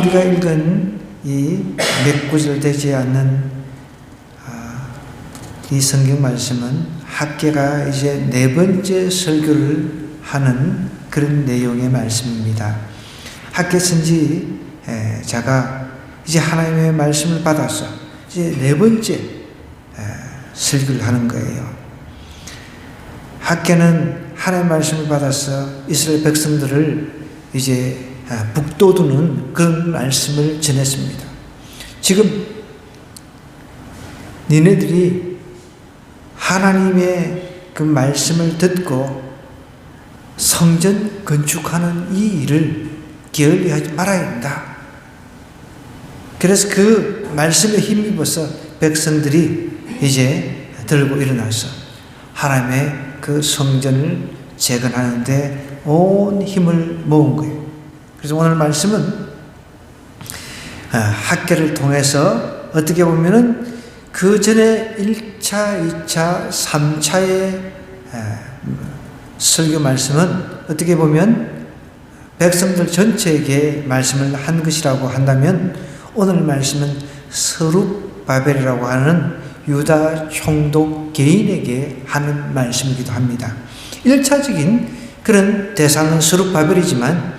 우리가 읽은 이 몇 구절 되지 않는 이 성경 말씀은 학계가 이제 네 번째 설교를 하는 그런 내용의 말씀입니다. 학계 선지자가 이제 하나님의 말씀을 받아서 이제 네 번째 설교를 하는 거예요. 학계는 하나님의 말씀을 받아서 이스라엘 백성들을 이제 북돋우는 그런 말씀을 전했습니다. 지금 니네들이 하나님의 그 말씀을 듣고 성전 건축하는 이 일을 게을리하지 말아야 한다. 그래서 그 말씀에 힘입어서 백성들이 이제 들고 일어나서 하나님의 그 성전을 재건하는데 온 힘을 모은 거예요. 그래서 오늘 말씀은 학계를 통해서 어떻게 보면은 그 전에 1차, 2차, 3차의 설교 말씀은 어떻게 보면 백성들 전체에게 말씀을 한 것이라고 한다면 오늘 말씀은 스룹바벨이라고 하는 유다 총독 개인에게 하는 말씀이기도 합니다. 1차적인 그런 대상은 스룹바벨이지만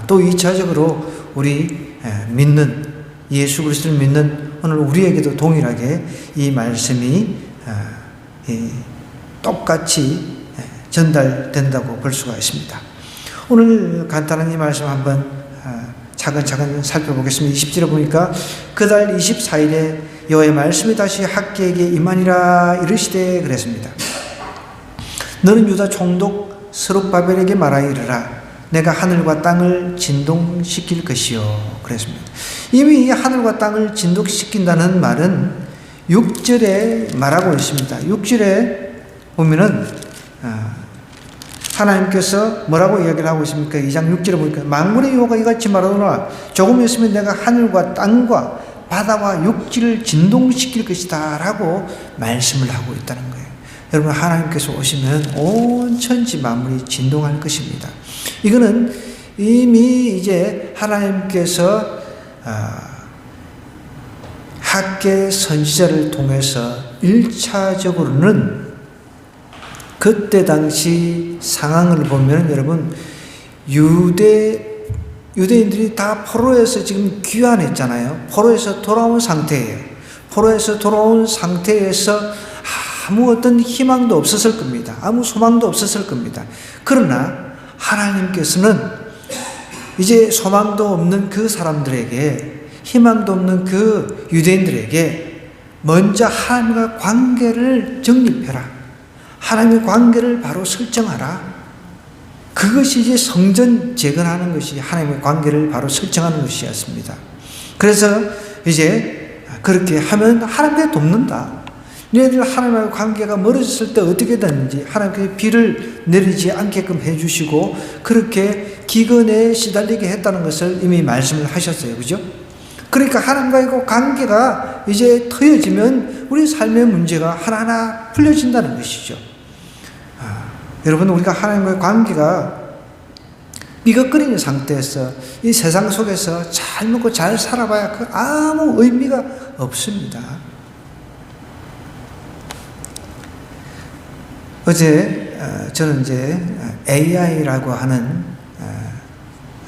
또 2차적으로 우리 믿는 예수 그리스도를 믿는 오늘 우리에게도 동일하게 이 말씀이 똑같이 전달된다고 볼 수가 있습니다. 오늘 간단한 이 말씀 한번 차근차근 살펴보겠습니다. 20절에 보니까 그달 24일에 여호와의 말씀이 다시 학계에게 임하니라 이르시되 그랬습니다. 너는 유다 총독 스룹바벨에게 말하여 이르라. 내가 하늘과 땅을 진동시킬 것이요. 그랬습니다. 이미 하늘과 땅을 진동시킨다는 말은 6절에 말하고 있습니다. 6절에 보면은 하나님께서 뭐라고 이야기를 하고 있습니까? 2장 6절에 보니까 만군의 여호와가 이같이 말하노라. 조금 있으면 내가 하늘과 땅과 바다와 육지를 진동시킬 것이다 라고 말씀을 하고 있다는 거예요. 여러분, 하나님께서 오시면 온 천지 만물이 진동할 것입니다. 이거는 이미 이제 하나님께서 학계 선지자를 통해서 1차적으로는 그때 당시 상황을 보면 여러분 유대인들이 다 포로에서 지금 귀환했잖아요. 포로에서 돌아온 상태예요. 포로에서 돌아온 상태에서 아무 어떤 희망도 없었을 겁니다. 아무 소망도 없었을 겁니다. 그러나 하나님께서는 이제 소망도 없는 그 사람들에게, 희망도 없는 그 유대인들에게 먼저 하나님과 관계를 정립해라. 하나님의 관계를 바로 설정하라. 그것이 이제 성전 재건하는 것이 하나님의 관계를 바로 설정하는 것이었습니다. 그래서 이제 그렇게 하면 하나님께 돕는다. 너희들 하나님과의 관계가 멀어졌을 때 어떻게 되는지 하나님께 비를 내리지 않게끔 해주시고 그렇게 기근에 시달리게 했다는 것을 이미 말씀을 하셨어요. 그죠? 그러니까 하나님과의 관계가 이제 터여지면 우리 삶의 문제가 하나하나 풀려진다는 것이죠. 여러분, 우리가 하나님과의 관계가 삐걱거리는 상태에서 이 세상 속에서 잘 먹고 잘 살아봐야 그 아무 의미가 없습니다. 어제 저는 이제 AI라고 하는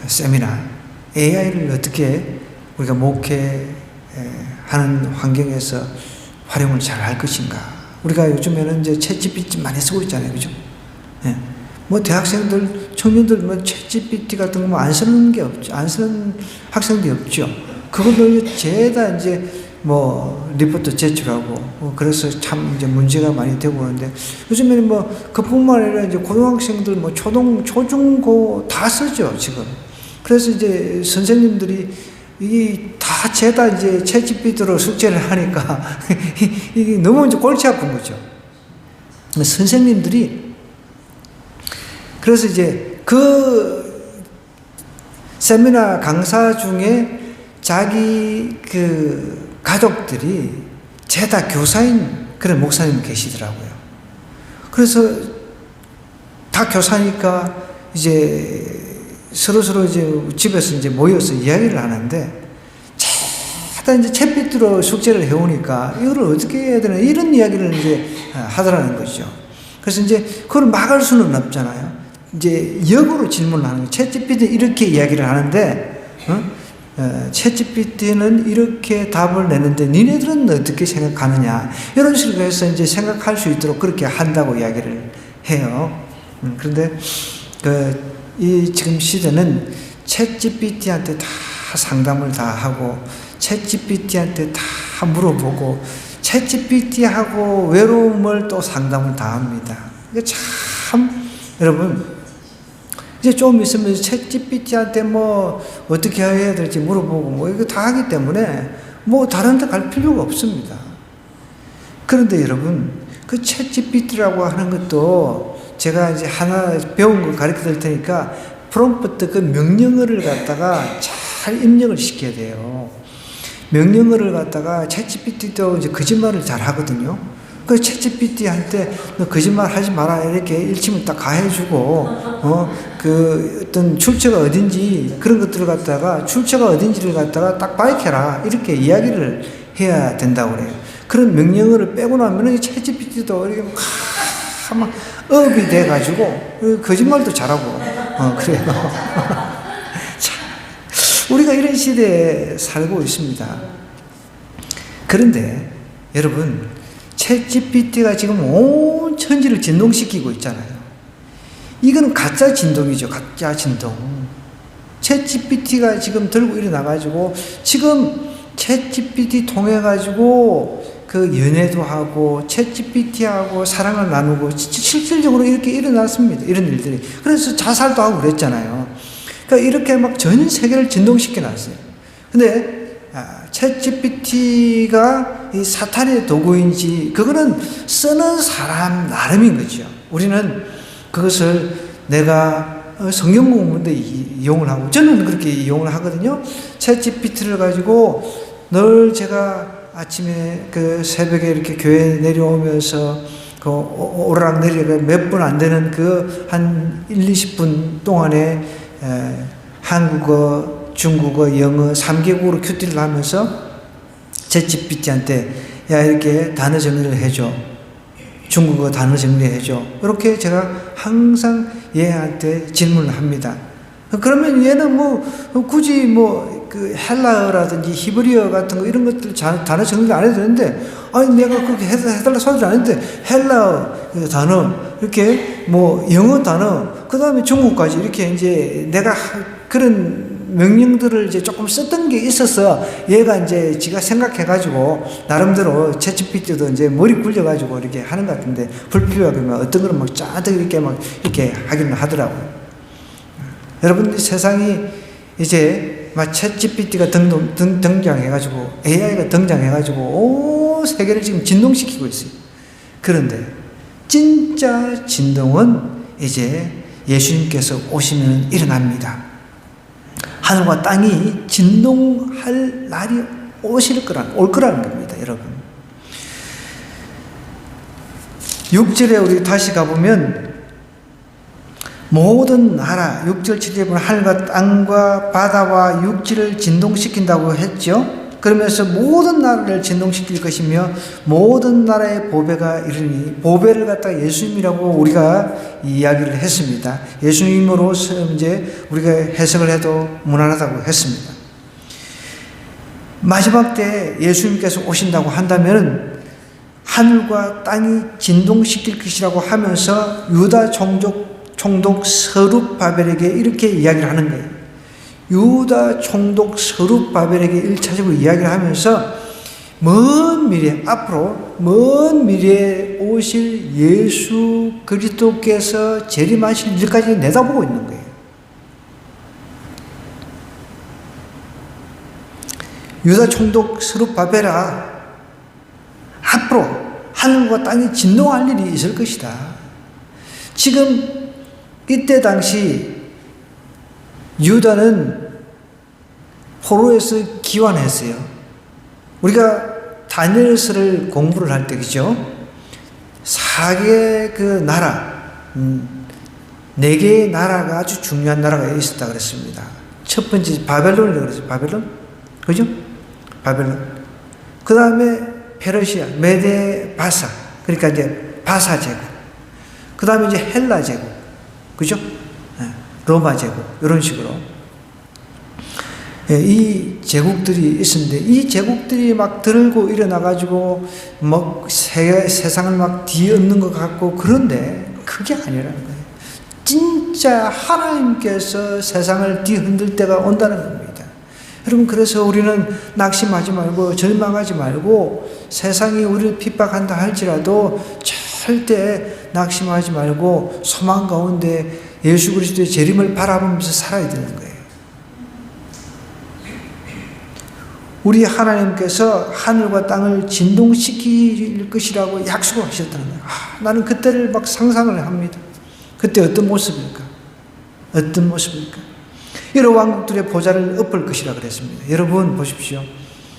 세미나, AI를 어떻게 우리가 목회하는 환경에서 활용을 잘 할 것인가. 우리가 요즘에는 이제 챗GPT 많이 쓰고 있잖아요, 그죠? 예. 뭐 대학생들, 청년들 뭐 챗GPT 같은 거 뭐 안 쓰는 게 없죠. 안 쓰는 학생들이 없죠. 그걸로 죄다 이제 뭐 리포트 제출하고 그래서 참 이제 문제가 많이 되고 그러는데 요즘에는 뭐 그뿐만 아니라 이제 고등학생들 뭐 초중고 다 쓰죠 지금. 그래서 이제 선생님들이 이 다 죄다 이제 챗GPT로 숙제를 하니까 이게 너무 이제 골치 아픈 거죠. 선생님들이 그래서 이제 그 세미나 강사 중에 자기 그 가족들이 죄다 교사인 그런 목사님 계시더라고요. 그래서 다 교사니까 이제 서로 이제 집에서 이제 모여서 이야기를 하는데, 다 이제 챗빗으로 숙제를 해오니까 이거를 어떻게 해야 되나 이런 이야기를 이제 하더라는 거죠. 그래서 이제 그걸 막을 수는 없잖아요. 이제 역으로 질문을 하는 거예요. 챗GPT 이렇게 이야기를 하는데, 챗GPT는 이렇게 답을 내는데 니네들은 어떻게 생각하느냐, 이런 식으로 해서 이제 생각할 수 있도록 그렇게 한다고 이야기를 해요. 그런데 이 지금 시대는 챗GPT한테 다 상담을 다 하고 챗GPT한테 다 물어보고 챗GPT하고 외로움을 또 상담을 다 합니다. 이게 참 여러분, 이제 좀 있으면 챗GPT한테 뭐 어떻게 해야 될지 물어보고 뭐 이거 다 하기 때문에 뭐 다른 데 갈 필요가 없습니다. 그런데 여러분, 그 챗GPT라고 하는 것도 제가 이제 하나 배운 거 가르쳐 드릴 테니까 프롬프트 그 명령어를 갖다가 잘 입력을 시켜야 돼요. 명령어를 갖다가 챗GPT도 이제 거짓말을 잘 하거든요. 그 챗GPT한테 너 거짓말 하지 마라 이렇게 일침을 딱 가해주고, 그 어떤 출처가 어딘지 그런 것들을 갖다가 출처가 어딘지를 갖다가 딱 밝혀라 이렇게 이야기를 해야 된다고 그래요. 그런 명령어를 빼고 나면은 챗GPT도 이렇게 막 업이 돼가지고 거짓말도 잘하고 그래요. 우리가 이런 시대에 살고 있습니다. 그런데 여러분, 챗GPT가 지금 온 천지를 진동시키고 있잖아요. 이건 가짜 진동이죠. 가짜 진동. 챗GPT가 지금 들고 일어나가지고 지금 챗GPT 통해가지고 그 연애도 하고 챗GPT하고 사랑을 나누고 실질적으로 이렇게 일어났습니다. 이런 일들이. 그래서 자살도 하고 그랬잖아요. 그러니까 이렇게 막 전 세계를 진동시켜 놨어요. 근데 챗GPT가 이 사탄의 도구인지 그거는 쓰는 사람 나름인 거죠. 우리는 그것을 내가 성경 공부인데 이용을 하고, 저는 그렇게 이용을 하거든요. 챗GPT를 가지고 늘 제가 아침에 그 새벽에 이렇게 교회 내려오면서 그 오르락 내리락 몇 분 안 되는 그 한 1, 20분 동안에 한국어, 중국어, 영어 3개국으로 큐티를 하면서 챗GPT한테 야 이렇게 단어 정리를 해줘, 중국어 단어 정리해줘, 이렇게 제가 항상 얘한테 질문을 합니다. 그러면 얘는 뭐 굳이 뭐 그 헬라어라든지 히브리어 같은 거 이런 것들 단어 정리를 안 해도 되는데, 아니 내가 그렇게 해달라 소리를 안 했는데 헬라어 단어 이렇게 뭐 영어 단어 그 다음에 중국까지 이렇게 이제 내가 그런 명령들을 이제 조금 썼던 게 있어서 얘가 이제 지가 생각해가지고 나름대로 챗GPT도 이제 머리 굴려가지고 이렇게 하는 것 같은데, 불필요하게 막 어떤 거는 막 짜득 이렇게 막 이렇게 하기는 하더라고요. 여러분, 세상이 이제 막 챗GPT가 등장해가지고 AI가 등장해가지고 온 세계를 지금 진동시키고 있어요. 그런데 진짜 진동은 이제 예수님께서 오시면 일어납니다. 하늘과 땅이 진동할 날이 올 거라는 겁니다, 여러분. 6절에 우리 다시 가보면 모든 나라, 6절 7절에 보면 하늘과 땅과 바다와 육지를 진동시킨다고 했죠. 그러면서 모든 나라를 진동시킬 것이며 모든 나라의 보배가 이르니, 보배를 갖다가 예수님이라고 우리가 이야기를 했습니다. 예수님으로서 이제 우리가 해석을 해도 무난하다고 했습니다. 마지막 때 예수님께서 오신다고 한다면 하늘과 땅이 진동시킬 것이라고 하면서 유다 총독 서룹바벨에게 이렇게 이야기를 하는 거예요. 유다 총독 서룹바벨에게 1차적으로 이야기를 하면서 먼 미래, 앞으로 먼 미래에 오실 예수 그리스도께서 재림하실 일까지 내다보고 있는 거예요. 유다 총독 서룹바벨아, 앞으로 하늘과 땅이 진동할 일이 있을 것이다. 지금 이때 당시 유다는 포로에서 기환했어요. 우리가 다니엘서를 공부를 할 때, 그죠? 4개 그 나라, 네 개의 나라가 아주 중요한 나라가 있었다 그랬습니다. 첫 번째 바벨론이라고 그랬어요. 바벨론? 그죠? 바벨론. 그 다음에 페르시아, 메데 바사. 그러니까 이제 바사 제국. 그 다음에 이제 헬라 제국. 그죠? 로마 제국. 이런 식으로. 이 제국들이 있었는데, 이 제국들이 막 들고 일어나가지고, 막 세상을 막 뒤엎는 것 같고, 그런데 그게 아니라는 거예요. 진짜 하나님께서 세상을 뒤흔들 때가 온다는 겁니다. 여러분, 그래서 우리는 낙심하지 말고, 절망하지 말고, 세상이 우리를 핍박한다 할지라도 절대 낙심하지 말고, 소망 가운데 예수 그리스도의 재림을 바라보면서 살아야 되는 거예요. 우리 하나님께서 하늘과 땅을 진동시킬 것이라고 약속을 하셨다는 거예요. 나는 그때를 막 상상을 합니다. 그때 어떤 모습일까? 어떤 모습일까? 여러 왕국들의 보좌를 엎을 것이라 그랬습니다. 여러분 보십시오.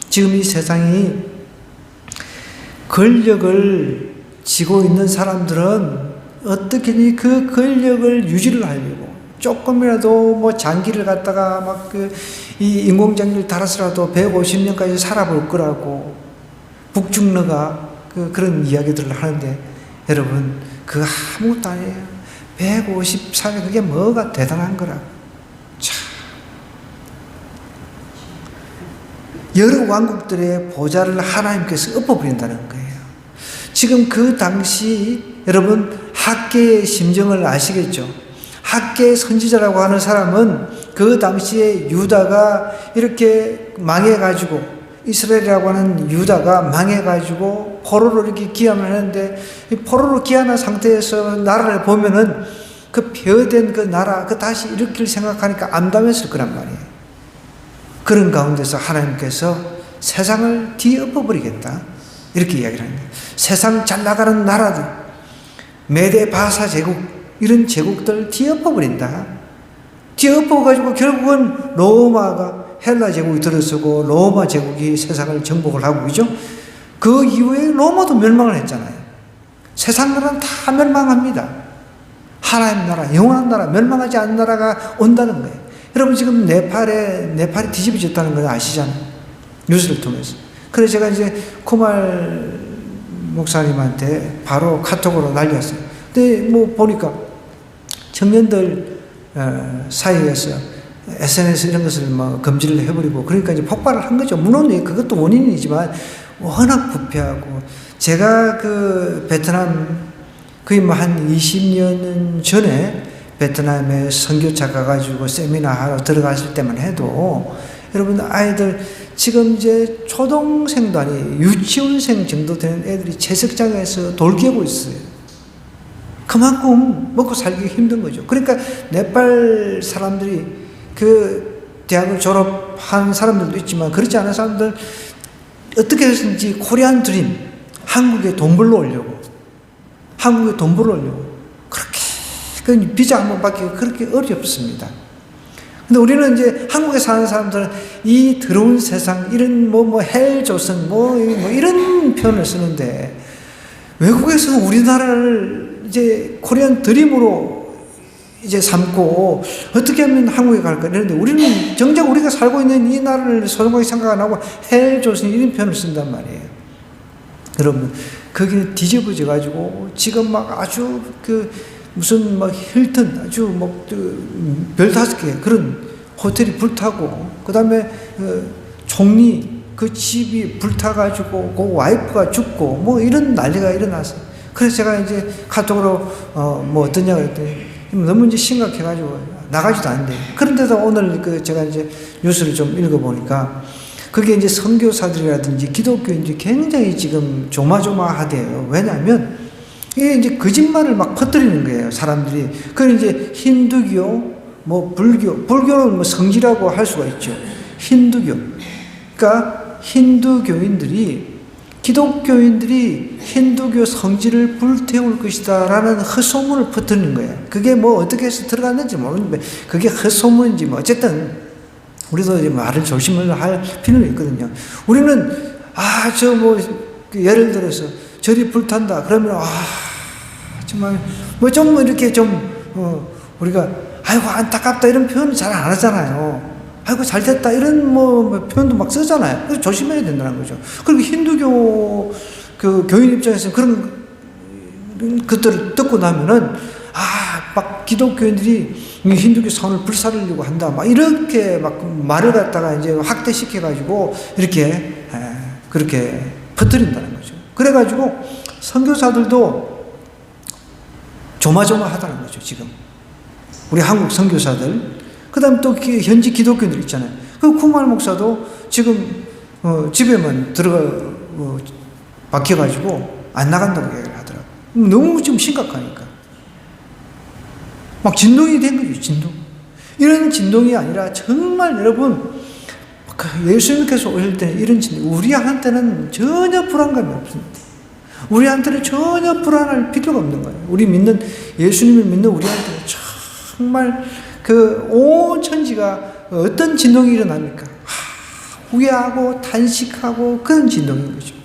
지금 이 세상이 권력을 쥐고 있는 사람들은 어떻게든 그 권력을 유지를 하려고 조금이라도 뭐 장기를 갖다가 막 이 인공장기를 달아서라도 150년까지 살아볼 거라고 북중러가 그런 이야기들을 하는데, 여러분 그거 아무것도 아니에요. 154년 그게 뭐가 대단한 거라고. 참. 여러 왕국들의 보좌를 하나님께서 엎어버린다는 거예요. 지금 그 당시 여러분 학개의 심정을 아시겠죠? 학개의 선지자라고 하는 사람은 그 당시에 유다가 이렇게 망해가지고, 이스라엘이라고 하는 유다가 망해가지고 포로로 이렇게 귀환을 하는데, 이 포로로 귀환한 상태에서 나라를 보면은 그 폐허된 그 나라, 그 다시 일으킬 생각하니까 암담했을 거란 말이에요. 그런 가운데서 하나님께서 세상을 뒤엎어버리겠다, 이렇게 이야기를 합니다. 세상 잘 나가는 나라들, 메데 바사 제국, 이런 제국들 뒤엎어버린다. 뒤엎어가지고 결국은 로마가, 헬라 제국이 들어서고 로마 제국이 세상을 정복을 하고, 그죠? 그 이후에 로마도 멸망을 했잖아요. 세상 나라는 다 멸망합니다. 하나님 나라, 영원한 나라, 멸망하지 않는 나라가 온다는 거예요. 여러분 지금 네팔이 뒤집어졌다는 걸 아시잖아요. 뉴스를 통해서. 그래서 제가 이제 쿠말 목사님한테 바로 카톡으로 날렸어요. 근데 뭐 보니까 청년들 사이에서 SNS 이런 것을 뭐 금지를 해버리고, 그러니까 이제 폭발을 한 거죠. 물론 그것도 원인이지만 워낙 부패하고, 제가 그 베트남 거의 뭐 한 20년 전에 베트남에 선교차 가가지고 세미나 하러 들어갔을 때만 해도 여러분 아이들 지금 이제 초등생도 아니에요. 유치원생 정도 되는 애들이 채석장에서 돌 깨고 있어요. 그만큼 먹고 살기 힘든 거죠. 그러니까 네팔 사람들이 그 대학을 졸업한 사람들도 있지만 그렇지 않은 사람들 어떻게 해서든지 코리안 드림, 한국에 돈 벌러오려고, 한국에 돈 벌러오려고 그렇게 그 비자 한 번 받기가 그렇게 어렵습니다. 근데 우리는 이제 한국에 사는 사람들은 이 더러운 세상, 이런 헬조선 이런 표현을 쓰는데, 외국에서는 우리나라를 이제 코리안 드림으로 이제 삼고 어떻게 하면 한국에 갈까 이러는데, 우리는 정작 우리가 살고 있는 이 나라를 소중하게 생각 안 하고 헬조선 이런 표현을 쓴단 말이에요. 여러분 거기는 뒤집어져 가지고 지금 막 아주 무슨 힐튼 아주 별 5개 그런 호텔이 불타고, 그 다음에 총리 그 집이 불타가지고 그 와이프가 죽고 이런 난리가 일어났어요. 그래서 제가 이제 카톡으로 어떠냐고 했더니 너무 이제 심각해가지고 나가지도 않는데, 그런데도 오늘 제가 이제 뉴스를 좀 읽어보니까 그게 이제 선교사들이라든지 기독교인들이 굉장히 지금 조마조마하대요. 왜냐하면 이게 이제 거짓말을 막 퍼뜨리는 거예요, 사람들이. 그건 이제 힌두교, 불교는 성지라고 할 수가 있죠. 힌두교. 그러니까 힌두교인들이, 기독교인들이 힌두교 성지를 불태울 것이다 라는 헛소문을 퍼뜨리는 거예요. 그게 어떻게 해서 들어갔는지 모르는데, 그게 헛소문인지 어쨌든 우리도 이제 말을 조심을 할 필요는 있거든요. 우리는 예를 들어서 절이 불탄다 그러면 정말 좀 이렇게 좀 우리가 아이고 안타깝다 이런 표현을 잘 안 하잖아요. 아이고 잘됐다 이런 표현도 막 쓰잖아요. 그래서 조심해야 된다는 거죠. 그리고 힌두교 그 교인 입장에서는 그런 것들을 듣고 나면은 막 기독교인들이 힌두교 사원을 불살르려고 한다. 막 이렇게 막 말을 갖다가 이제 확대시켜가지고 이렇게 그렇게 퍼뜨린다는 거죠. 그래가지고 선교사들도 조마조마하다는 거죠. 지금 우리 한국 선교사들, 그다음 또 현지 기독교인들 있잖아요. 그 쿠말 목사도 지금 집에만 들어가 박혀가지고 안 나간다고 얘기를 하더라고요. 너무 지금 심각하니까 막 진동이 된 거죠. 진동. 이런 진동이 아니라 정말 여러분 예수님께서 오실 때는 이런 진동, 우리한테는 전혀 불안감이 없습니다. 우리한테는 전혀 불안할 필요가 없는 거예요. 우리 믿는 예수님을 믿는 우리한테는 정말 그 온 천지가 어떤 진동이 일어납니까? 후회하고 탄식하고 그런 진동인 거죠.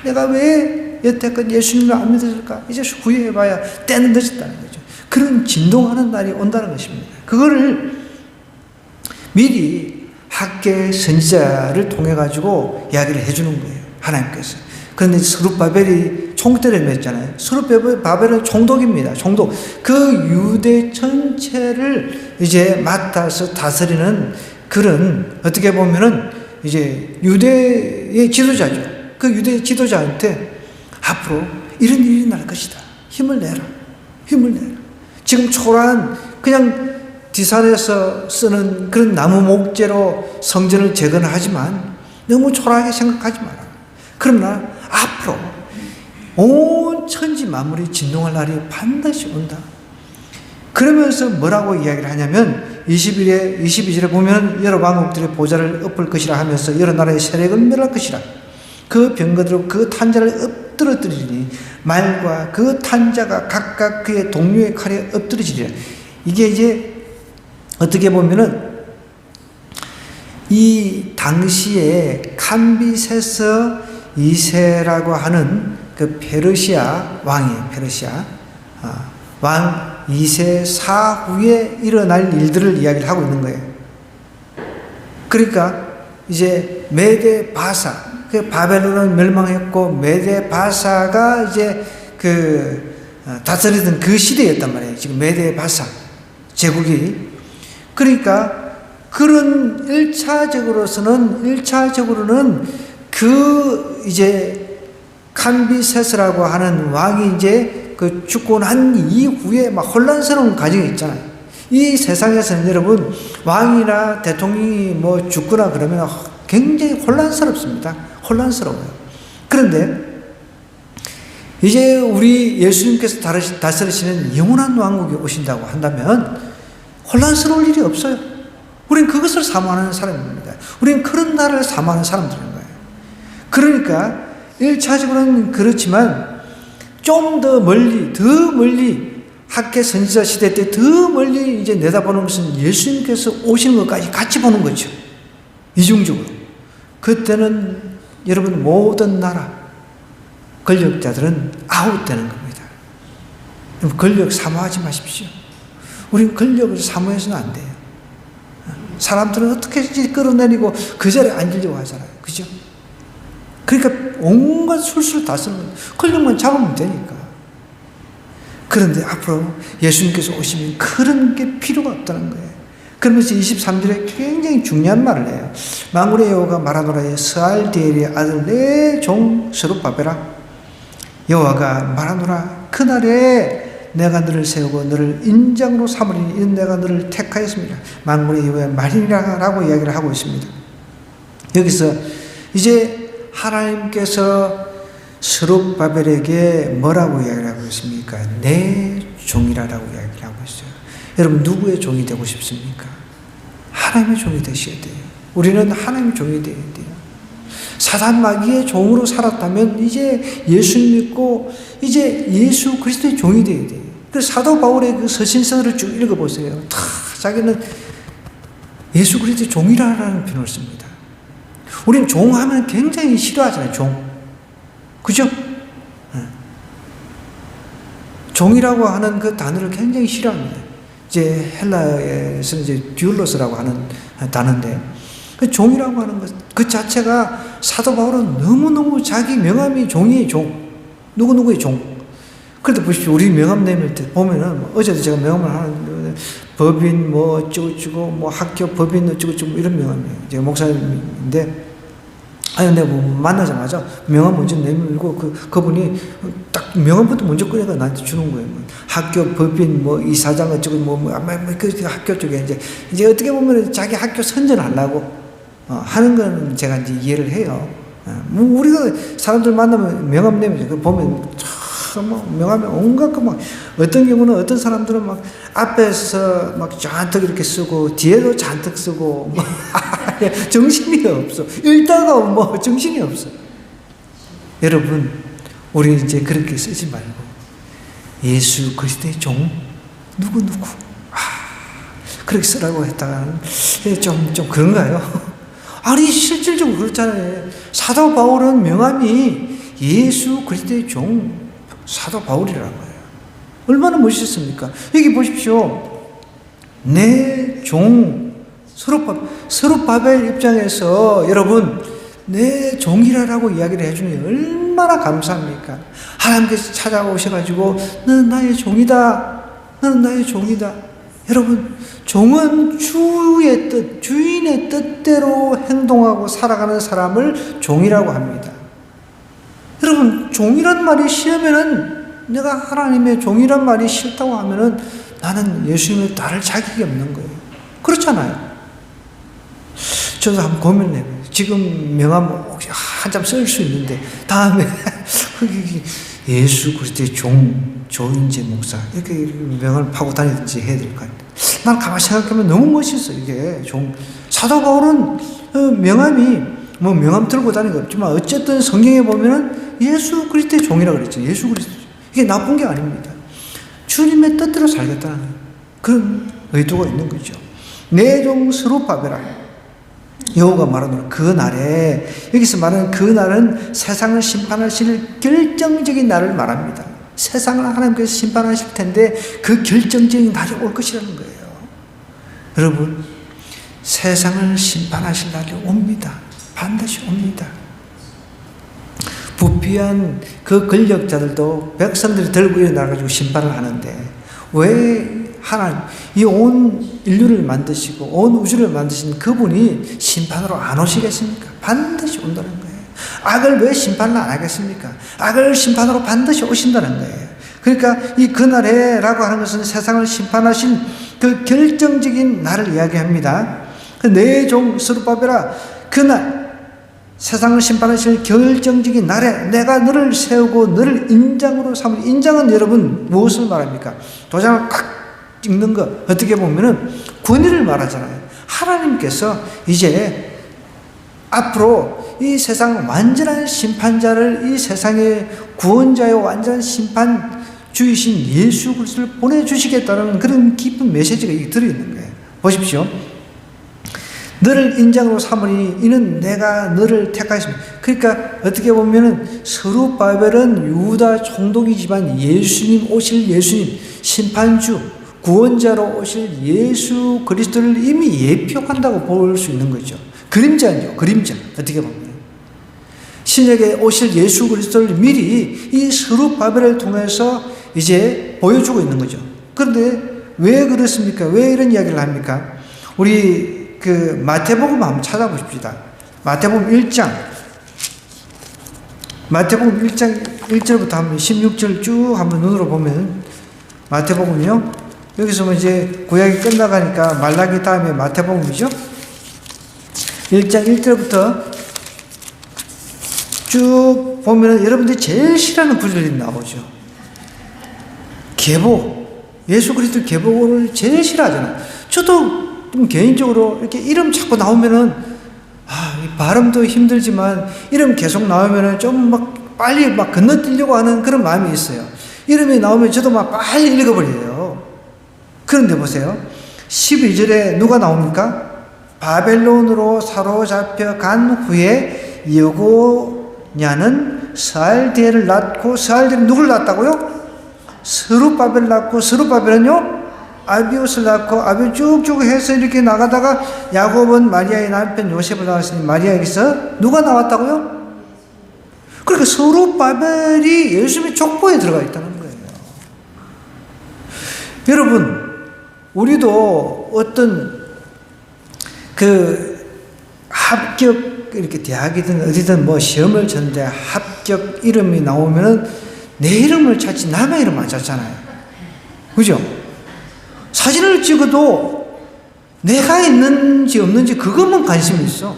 내가 왜 여태껏 예수님을 안 믿었을까? 이제 후회해봐야 때는 늦었다는 거죠. 그런 진동하는 날이 온다는 것입니다. 그거를 미리 학계 선지자를 통해 가지고 이야기를 해주는 거예요. 하나님께서. 그런데 스룹바벨이 총대를 맸잖아요. 스룹바벨은 총독입니다. 총독. 그 유대 전체를 이제 맡아서 다스리는 그런, 어떻게 보면은 이제 유대의 지도자죠. 그 유대 지도자한테 앞으로 이런 일이 날 것이다. 힘을 내라. 힘을 내라. 지금 초라한 그냥 디산에서 쓰는 그런 나무 목재로 성전을 재건하지만 너무 초라하게 생각하지 마라. 그러나 앞으로 온 천지 만물이 진동할 날이 반드시 온다. 그러면서 뭐라고 이야기를 하냐면 22절에 보면 여러 왕국들의 보좌를 엎을 것이라 하면서 여러 나라의 세력을 멸할 것이라. 그 병거들로 그 탄자를 엎드러뜨리니 말과 그 탄자가 각각 그의 동료의 칼에 엎드러지리라. 이게 이제 어떻게 보면은 이 당시에 캄비세스 2세라고 하는 그 페르시아 왕이에요. 페르시아 왕 2세 사후에 일어날 일들을 이야기를 하고 있는 거예요. 그러니까 이제 메데 바사, 그 바벨론은 멸망했고 메데 바사가 이제 그 다스리던 그 시대였단 말이에요. 지금 메데 바사 제국이. 그러니까 그런 1차적으로는 그 이제 캄비세스라고 하는 왕이 이제 그 죽고 난 이후에 막 혼란스러운 과정이 있잖아요. 이 세상에서는 여러분 왕이나 대통령이 뭐 죽거나 그러면 굉장히 혼란스럽습니다. 혼란스러워요. 그런데 이제 우리 예수님께서 다스리시는 영원한 왕국이 오신다고 한다면 혼란스러울 일이 없어요. 우린 그것을 사모하는 사람입니다. 우린 그런 나라를 사모하는 사람들인 거예요. 그러니까 1차적으로는 그렇지만 좀 더 멀리 학계 선지자 시대 때 더 멀리 이제 내다보는 것은 예수님께서 오시는 것까지 같이 보는 거죠. 이중적으로. 그때는 여러분 모든 나라 권력자들은 아웃되는 겁니다. 권력 사모하지 마십시오. 우린 권력을 사모해서는 안 돼요. 사람들은 어떻게든지 끌어내리고 그 자리에 앉으려고 하잖아요. 그죠? 그러니까 온갖 술술 다 쓰는 거예요. 권력만 잡으면 되니까. 그런데 앞으로 예수님께서 오시면 그런 게 필요가 없다는 거예요. 그러면서 23절에 굉장히 중요한 말을 해요. 만군의 여호와가 말하노라. 스알디엘의 아들 내 종 스룹바벨아, 여호와가 말하노라. 그날에 내가 너를 세우고 너를 인장으로 삼으리니 이는 내가 너를 택하였습니다. 만군의 여호와의 말이라 라고 이야기를 하고 있습니다. 여기서 이제 하나님께서 스룹바벨에게 뭐라고 이야기를 하고 있습니까? 내 종이라고 이야기를 하고 있어요. 여러분 누구의 종이 되고 싶습니까? 하나님의 종이 되셔야 돼요. 우리는 하나님의 종이 되어야 돼요. 사단 마귀의 종으로 살았다면 이제 예수 믿고 이제 예수 그리스도의 종이 되어야 돼요. 그래서 사도 바울의 그 서신서를 쭉 읽어보세요. 다 자기는 예수 그리스도의 종이라는 표현을 씁니다. 우리는 종하면 굉장히 싫어하잖아요. 종. 그죠? 종이라고 하는 그 단어를 굉장히 싫어합니다. 이제 헬라에서는 이제 듀얼로스라고 하는 단어인데, 그 종이라고 하는 것, 그 자체가 사도 바울은 너무너무 자기 명함이 종이의 종, 누구누구의 종. 그런데 보십시오. 우리 명함 내밀 때 보면은, 어제도 제가 명함을 하는데, 법인 뭐 어쩌고저쩌고, 뭐 학교 법인 어쩌고저쩌고, 뭐 이런 명함이에요. 제가 목사님인데, 아니, 내가 뭐 만나자마자 명함 먼저 내밀고, 그분이 딱 명함부터 먼저 꺼내가 나한테 주는 거예요. 학교 법인 뭐 이사장 어쩌고 그 학교 쪽에 이제 어떻게 보면 자기 학교 선전하려고 하는 거는 제가 이제 이해를 해요. 뭐 우리가 사람들 만나면 명함 내밀죠. 그 보면 참 명함에 온갖 거 막, 어떤 경우는 어떤 사람들은 막 앞에서 막 잔뜩 이렇게 쓰고 뒤에도 잔뜩 쓰고 뭐 정신이 없어. 읽다가 뭐 정신이 없어. 여러분, 우리 이제 그렇게 쓰지 말고 예수 그리스도의 종 누구누구 그렇게 쓰라고 했다가는 좀 그런가요? 아니 실질적으로 그렇잖아요. 사도 바울은 명함이 예수 그리스도의 종 사도 바울이라는 거예요. 얼마나 멋있습니까? 여기 보십시오. 내 종 스룹바벨 입장에서 여러분 내 종이라고 이야기를 해주니 얼마나 감사합니까? 하나님께서 찾아오셔가지고 너는 나의 종이다. 너는 나의 종이다. 여러분, 종은 주의 뜻, 주인의 뜻대로 행동하고 살아가는 사람을 종이라고 합니다. 여러분, 종이란 말이 싫으면은, 내가 하나님의 종이란 말이 싫다고 하면은 나는 예수님을 따를 자격이 없는 거예요. 그렇잖아요. 저도 한번 고민해봐요. 지금 명함 혹시 한 장 쓸 수 있는데 다음에 예수 그리스도의 종 조인재 목사 이렇게 명함을 파고 다니든지 해야 될 것 같아요. 난 가만히 생각하면 너무 멋있어. 이게 종 사도 바울은 명함이 뭐 명함 들고 다니는 거 없지만 어쨌든 성경에 보면은 예수 그리스도의 종이라고 그랬죠. 예수 그리스도 이게 나쁜 게 아닙니다. 주님의 뜻대로 살겠다는 그런 의도가 있는 거죠. 내 종 스룹바벨아 여호가 말하는 그 날에, 여기서 말하는 그 날은 세상을 심판하실 결정적인 날을 말합니다. 세상을 하나님께서 심판하실 텐데 그 결정적인 날이 올 것이라는 거예요. 여러분, 세상을 심판하실 날이 옵니다. 반드시 옵니다. 부패한 그 권력자들도 백성들이 들고 일어나가지고 심판을 하는데 왜 하나님, 이 온 인류를 만드시고 온 우주를 만드신 그분이 심판으로 안 오시겠습니까? 반드시 온다는 거예요. 악을 왜 심판을 안 하겠습니까? 악을 심판으로 반드시 오신다는 거예요. 그러니까 이 그날에라고 하는 것은 세상을 심판하신 그 결정적인 날을 이야기합니다. 내 종 스룹바벨아, 그날 세상을 심판하실 결정적인 날에 내가 너를 세우고 너를 인장으로 삼을. 인장은 여러분 무엇을 말합니까? 도장을 꽉 찍는 거, 어떻게 보면은 권위를 말하잖아요. 하나님께서 이제 앞으로 이 세상 완전한 심판자를, 이 세상의 구원자의 완전한 심판주이신 예수 그리스도를 보내주시겠다는 그런 깊은 메시지가 여기 들어있는 거예요. 보십시오. 너를 인장으로 삼으니 이는 내가 너를 택하였습니다. 그러니까 어떻게 보면은 스룹바벨은 유다 총독이지만 예수님, 오실 예수님, 심판주, 구원자로 오실 예수 그리스도를 이미 예표한다고 볼 수 있는 거죠. 그림자죠. 그림자. 어떻게 보면 신약에 오실 예수 그리스도를 미리 이 스룹바벨을 통해서 이제 보여주고 있는 거죠. 그런데 왜 그렇습니까? 왜 이런 이야기를 합니까? 우리 그 마태복음 한번 찾아보십시다. 마태복음 1장 1절부터 한번 16절 쭉 한번 눈으로 보면 마태복음이요. 여기서 이제 구약이 끝나가니까 말라기 다음에 마태복음이죠. 1장 1절부터 쭉 보면 여러분들이 제일 싫어하는 구절이 나오죠. 계보, 예수 그리스도 계보를 제일 싫어하잖아요. 저도 좀 개인적으로 이렇게 이름 자꾸 나오면은 이 발음도 힘들지만 이름 계속 나오면은 좀 막 빨리 막 건너뛰려고 하는 그런 마음이 있어요. 이름이 나오면 저도 막 빨리 읽어버려요. 그런데 보세요. 12절에 누가 나옵니까? 바벨론으로 사로잡혀 간 후에 여고냐는 스알디엘을 낳고, 스알디엘은 누굴 낳았다고요? 스룹바벨 낳고, 스룹바벨은요 아비옷을 낳고, 아비옷 쭉쭉 해서 이렇게 나가다가 야곱은 마리아의 남편 요셉을 낳았으니 마리아에게서 누가 나왔다고요? 그러니까 스룹바벨이 예수님의 족보에 들어가 있다는 거예요. 여러분, 우리도 어떤 그 합격, 이렇게 대학이든 어디든 뭐 시험을 쳤는데 합격 이름이 나오면은 내 이름을 찾지 남의 이름 안 찾잖아요. 그죠? 사진을 찍어도 내가 있는지 없는지 그것만 관심이 있어.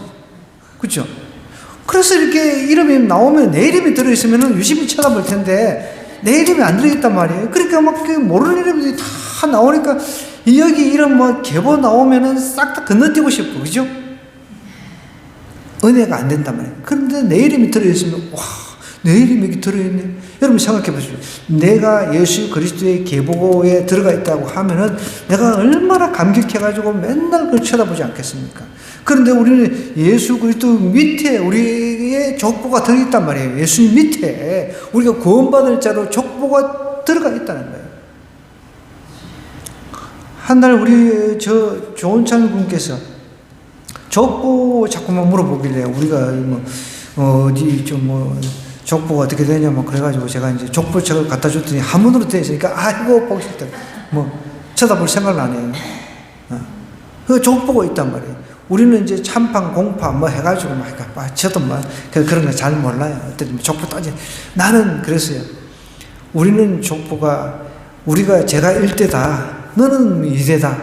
그죠? 그래서 이렇게 이름이 나오면 내 이름이 들어있으면 유심히 쳐다볼 텐데 내 이름이 안 들어있단 말이에요. 그러니까 막 모르는 이름들이 다 나오니까 여기 이름 뭐 계보 나오면은 싹 다 건너뛰고 싶어. 그죠? 은혜가 안 된단 말이에요. 그런데 내 이름이 들어있으면, 와, 내 이름이 여기 들어있네. 여러분 생각해 보십시오. 내가 예수 그리스도의 계보에 들어가 있다고 하면은 내가 얼마나 감격해가지고 맨날 그걸 쳐다보지 않겠습니까? 그런데 우리는 예수 그리스도 밑에 우리의 족보가 들어있단 말이에요. 예수님 밑에 우리가 구원받을 자로 족보가 들어가 있다는 거예요. 한날 우리 조은찬 군께서 족보 자꾸만 물어보길래 우리가 뭐 어디 좀 뭐 족보가 어떻게 되냐 뭐 그래가지고 제가 이제 족보책을 갖다 줬더니 한문으로 되어 있으니까 아이고 보기 싫다. 뭐 쳐다볼 생각을 안 해요. 그 족보가 있단 말이에요. 우리는 이제 참판 공파 뭐 해가지고 막 저도 뭐 그런 거 잘 몰라요. 어떤 족보 따지. 나는 그랬어요. 우리는 족보가 우리가 제가 1대다. 너는 2대다.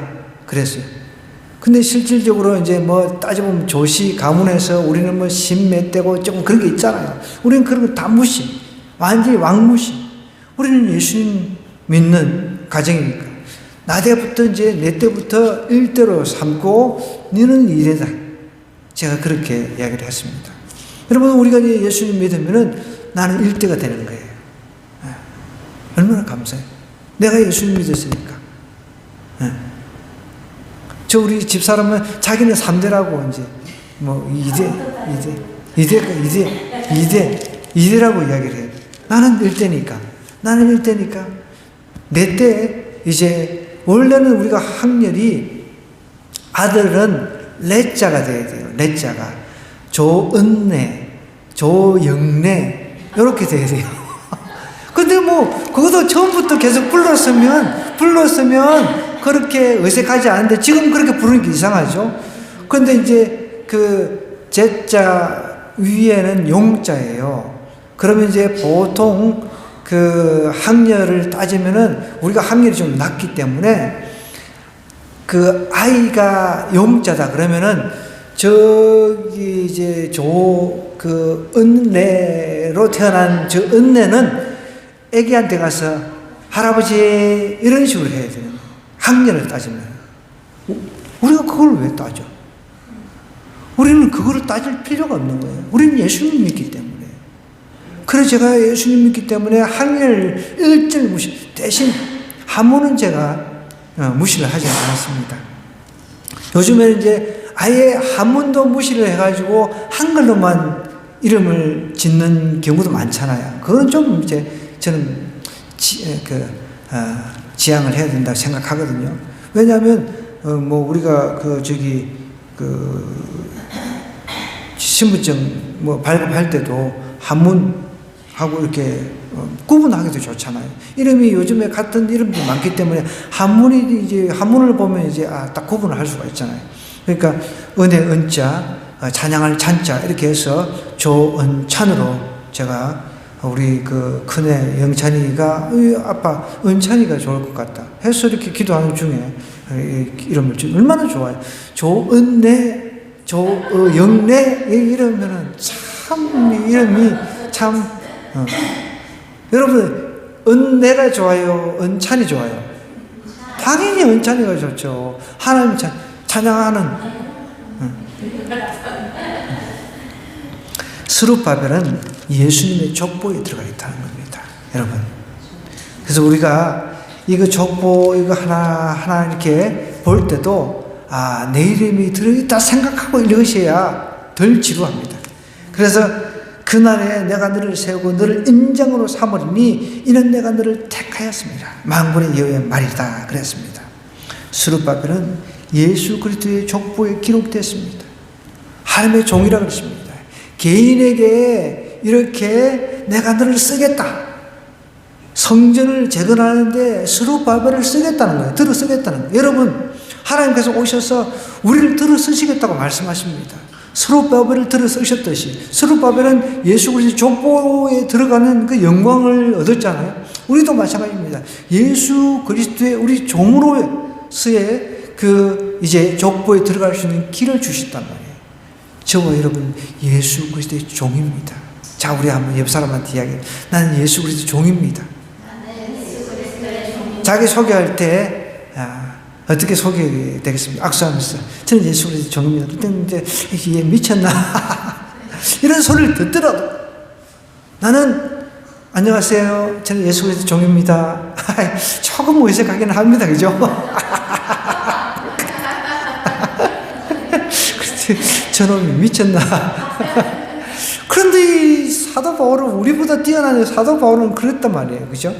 그랬어요. 근데 실질적으로 이제 뭐 따져보면 조시, 가문에서 우리는 뭐 십몇 대고 조금 그런 게 있잖아요. 우리는 그런 거 다 무시. 완전히 왕무시. 우리는 예수님 믿는 가정이니까. 나 때부터 이제 내 때부터 1대로 삼고 너는 2대다. 제가 그렇게 이야기를 했습니다. 여러분, 우리가 이제 예수님 믿으면은 나는 1대가 되는 거예요. 얼마나 감사해요. 내가 예수님 믿었으니까. 저 우리 집사람은 자기는 3대라고 이제 뭐 2대라고 이야기를 해요. 나는 1대니까. 나는 1대니까. 내 때 이제 원래는 우리가 학렬이 아들은 레자가 돼야 돼요. 레자가. 조은래, 조영래 이렇게 돼야 돼요. 근데 뭐 그것도 처음부터 계속 불렀으면 그렇게 어색하지 않은데 지금 그렇게 부르는 게 이상하죠. 그런데 이제 그 제자 위에는 용자예요. 그러면 이제 보통 그 학렬을 따지면은 우리가 학렬이 좀 낮기 때문에 그 아이가 용자다 그러면은 저기 이제 그 은내로 태어난 저 은내는 애기한테 가서 할아버지 이런 식으로 해야 돼요. 학렬을 따지면. 우리가 그걸 왜 따져? 우리는 그거를 따질 필요가 없는 거예요. 우리는 예수님 믿기 때문에. 그래서 제가 예수님 믿기 때문에 학렬을 일절 무시, 대신 한문은 제가 무시를 하지 않았습니다. 요즘에는 이제 아예 한문도 무시를 해가지고 한글로만 이름을 짓는 경우도 많잖아요. 그건 좀 이제 저는 지양을 해야 된다고 생각하거든요. 왜냐하면 뭐 우리가 신분증 뭐 발급할 때도 한문하고 이렇게 구분하기도 좋잖아요. 이름이 요즘에 같은 이름도 많기 때문에 한문을 보면 이제 딱 구분을 할 수가 있잖아요. 그러니까 은혜 은자, 찬양할 찬자 이렇게 해서 조은찬으로 제가 우리 그 큰애 영찬이가 아빠 은찬이가 좋을 것 같다 해서 이렇게 기도하는 중에 이름을 얼마나 좋아요. 조은내, 조영래 이러면은 참 이름이 참 여러분 은내가 좋아요, 은찬이 좋아요? 당연히 은찬이가 좋죠. 하나님 찬양하는 스룹바벨은 예수님의 족보에 들어가 있다는 겁니다. 여러분. 그래서 우리가 이거 족보 이거 하나 이렇게 볼 때도 내 이름이 들어있다 생각하고 읽으셔야 덜 지루합니다. 그래서 그날에 내가 너를 세우고 너를 인장으로 삼으리니 이는 내가 너를 택하였습니다. 만군의 여호와의 말이다 그랬습니다. 스룹바벨은 예수 그리스도의 족보에 기록됐습니다. 하나님의 종이라 그랬습니다. 개인에게 이렇게 내가 너를 쓰겠다. 성전을 재건하는데 스룹바벨을 쓰겠다는 거예요. 들어 쓰겠다는 거예요. 여러분, 하나님께서 오셔서 우리를 들어 쓰시겠다고 말씀하십니다. 스룹바벨을 들어 쓰셨듯이 스룹바벨은 예수 그리스도 족보에 들어가는 그 영광을 얻었잖아요. 우리도 마찬가지입니다. 예수 그리스도의 우리 종으로서의 그 이제 족보에 들어갈 수 있는 길을 주셨단 말이에요. 저와 여러분 예수 그리스도의 종입니다. 자, 우리 한번 옆 사람한테 이야기해. 나는 예수 그리스도 종입니다. 자기 소개할 때 어떻게 소개되겠습니까? 악수하면서 저는 예수 그리스도 종입니다. 그때는 이제 얘 미쳤나 이런 소리를 듣더라도 나는 안녕하세요. 저는 예수 그리스도 종입니다. 조금 어색하긴 합니다, 그죠? 저놈이 미쳤나? 그런데 이 사도 바울은 우리보다 뛰어난 사도 바울은 그랬단 말이에요, 그죠?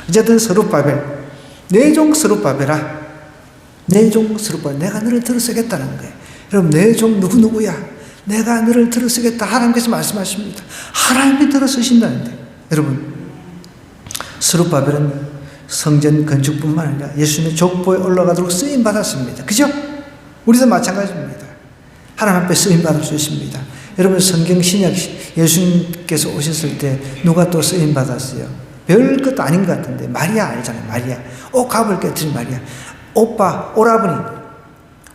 어쨌든 스룹바벨, 내 종 스룹바벨아, 내 종 스룹바벨, 내가 너를 들어 쓰겠다는 거예요. 여러분, 내 종 누구누구야? 내가 너를 들어 쓰겠다. 하나님께서 말씀하십니다. 하나님이 들어 쓰신다는데, 여러분, 스룹바벨은 성전 건축뿐만 아니라 예수님의 족보에 올라가도록 쓰임 받았습니다. 그죠? 우리도 마찬가지입니다. 하나님 앞에 쓰임 받을 수 있습니다. 여러분, 성경 신약 예수님께서 오셨을 때 누가 또 쓰임 받았어요? 별 것도 아닌 것 같은데 마리아 알잖아요. 마리아, 옥합을 깨뜨린 마리아. 오빠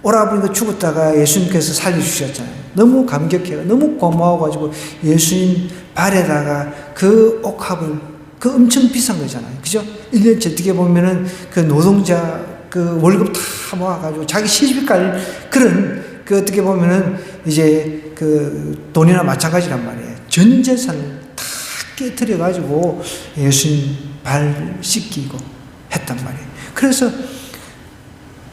오라버니가 죽었다가 예수님께서 살려주셨잖아요. 너무 감격해요. 너무 고마워가지고 예수님 발에다가 그 옥합을, 그 엄청 비싼 거잖아요, 그죠? 1년치 어떻게 보면은 그 노동자 그 월급 다 모아가지고 자기 시집 갈 그런 그 어떻게 보면은 이제 그 돈이나 마찬가지란 말이에요. 전 재산을 다 깨뜨려가지고 예수님 발 씻기고 했단 말이에요. 그래서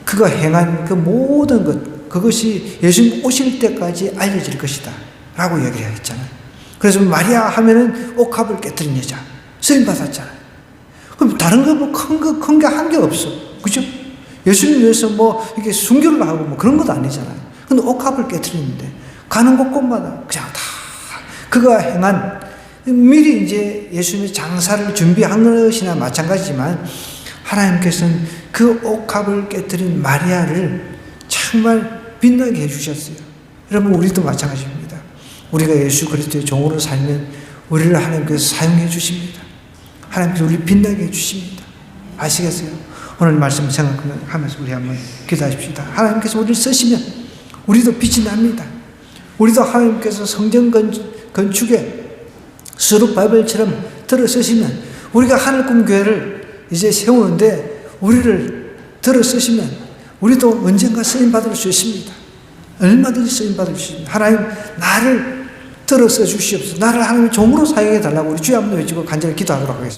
그가 행한 그 모든 것, 그것이 예수님 오실 때까지 알려질 것이다 라고 얘기를 했잖아요. 그래서 마리아 하면은 옥합을 깨뜨린 여자 쓰임 받았잖아요. 그럼 다른 거 뭐 큰 게 한 게 없어, 그죠? 예수님 위해서 뭐 이렇게 순교를 하고 뭐 그런 것도 아니잖아요. 근데 옥합을 깨뜨리는데 가는 곳곳마다 그냥 다 그가 행한, 미리 이제 예수님의 장사를 준비한 것이나 마찬가지지만 하나님께서는 그 옥합을 깨뜨린 마리아를 정말 빛나게 해주셨어요. 여러분, 우리도 마찬가지입니다. 우리가 예수 그리스도의 종으로 살면 우리를 하나님께서 사용해 주십니다. 하나님께서 우리를 빛나게 해주십니다. 아시겠어요? 오늘 말씀 생각하면서 우리 한번 기도하십시다. 하나님께서 우리를 쓰시면 우리도 빛이 납니다. 우리도 하나님께서 성전 건축에 스룹바벨처럼 들어서시면, 우리가 하늘꿈 교회를 이제 세우는데 우리를 들어서시면 우리도 언젠가 쓰임받을 수 있습니다. 얼마든지 쓰임받을 수 있습니다. 하나님, 나를 들어서 주시옵소서. 나를 하나님의 종으로 사용해 달라고 우리 주여 한번 외치고 간절히 기도하도록 하겠습니다.